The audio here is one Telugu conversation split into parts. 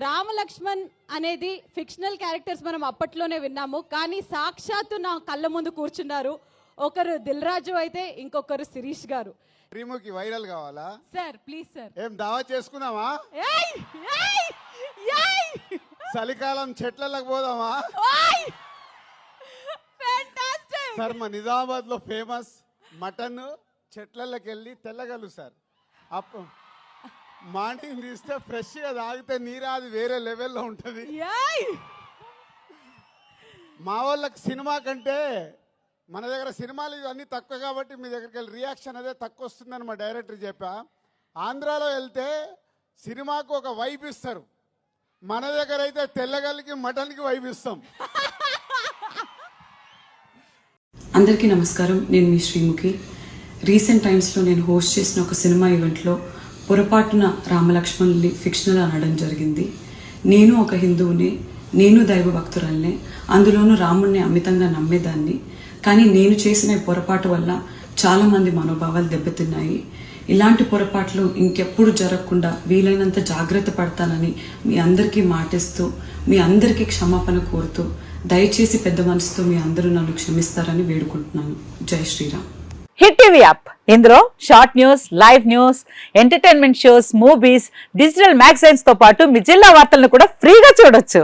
రామలక్ష్మణ్ అనేది ఫిక్షనల్ క్యారెక్టర్స్ మనం అప్పట్లోనే విన్నాము, కానీ సాక్షాత్తు నా కళ్ళ ముందు కూర్చున్నారు. ఒకరు దిల్ రాజు అయితే ఇంకొకరు శిరీష్ గారు. శ్రీముఖి వైరల్ కావాలా సార్? Please sir. ఏం దావా చేసుకుందామా? చలికాలం చెట్లకు పోదామా? సార్ మా నిజామాబాద్ లో ఫేమస్ మటన్ చెట్లకి వెళ్ళి తెల్లగలు సార్. మార్నింగ్ తీస్తే ఫ్రెష్ గా తాగితే నీరు అది వేరే లెవెల్లో ఉంటుంది. మా వాళ్ళకి సినిమా కంటే మన దగ్గర సినిమాలు ఇవన్నీ తక్కువ కాబట్టి మీ దగ్గరికి వెళ్ళి రియాక్షన్ అదే తక్కువ వస్తుందని మా డైరెక్టర్ చెప్పా. ఆంధ్రాలో వెళ్తే సినిమాకు ఒక వైబ్ ఇస్తారు, మన దగ్గర అయితే తెల్లగల్లికి మటన్కి వైబ్ ఇస్తాం. అందరికీ నమస్కారం, నేను మీ శ్రీముఖి. రీసెంట్ టైమ్స్లో నేను హోస్ట్ చేసిన ఒక సినిమా ఈవెంట్లో పొరపాటున రామలక్ష్మణుని ఫిక్షనల్ అనడం జరిగింది. నేను ఒక హిందువుని, నేను దైవ భక్తురాల్ని, అందులోనూ రాముణ్ణి అమితంగా నమ్మేదాన్ని. కానీ నేను చేసిన ఈ పొరపాటు వల్ల చాలామంది మనోభావాలు దెబ్బతిన్నాయి. ఇలాంటి పొరపాట్లు ఇంకెప్పుడు జరగకుండా వీలైనంత జాగ్రత్త పడతానని మీ అందరికీ మాటిస్తూ, మీ అందరికీ క్షమాపణ కోరుతూ, దయచేసి పెద్ద మనసుతో మీ అందరూ నన్ను క్షమిస్తారని వేడుకుంటున్నాను. జై శ్రీరామ్. హిట్ టీవీ యాప్, ఇందులో short news, live news, entertainment shows, movies, digital magazines తో పాటు మీ జిల్లా వార్తలను కూడా ఫ్రీగా చూడొచ్చు.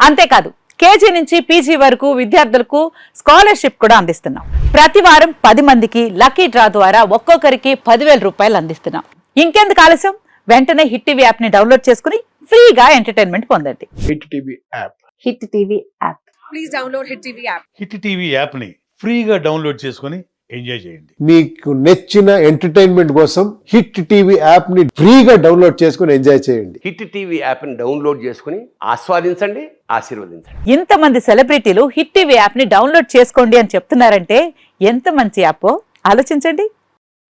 అంతేకాదు, కేజీ నుంచి పీజీ వరకు విద్యార్థులకు స్కాలర్షిప్ కూడా అందిస్తున్నాం. ప్రతి వారం 10 మందికి లక్కీ డ్రా ద్వారా ఒక్కొక్కరికి 10,000 రూపాయలు అందిస్తున్నాం. ఇంకెందుకు ఆలస్యం, వెంటనే హిట్ టీవీ యాప్ ని డౌన్లోడ్ చేసుకుని ఫ్రీగా ఎంటర్టైన్మెంట్ పొందండి. Hit TV app. Hit TV app. Please download hit TV app. Hit TV app ని ఫ్రీగా డౌన్లోడ్ చేసుకుని ఎంజాయ్ చేయండి. మీకు నచ్చిన ఎంటర్టైన్మెంట్ కోసం హిట్ టీవీ యాప్ ని ఫ్రీగా డౌన్లోడ్ చేసుకుని ఎంజాయ్ చేయండి. హిట్ టీవీ యాప్ ని డౌన్లోడ్ చేసుకుని ఆస్వాదించండి, ఆశీర్వదించండి. ఇంతమంది సెలబ్రిటీలు హిట్ టీవీ యాప్ ని డౌన్లోడ్ చేసుకోండి అని చెప్తున్నారంటే ఎంత మంచి యాప్ ఆలోచించండి.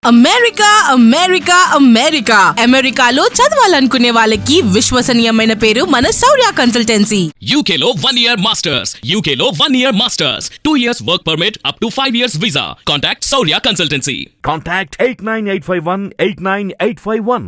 అమెరికా అమెరికా అమెరికా అమెరికాలో చదవాలనుకునే వాళ్ళకి విశ్వసనీయమైన పేరు మన శౌర్య కన్సల్టెన్సీ. UK లో 1 year masters, UK లో 1 year masters, 2 years work permit up to 5 years visa. Contact Saurya Consultancy. Contact 89851 89851.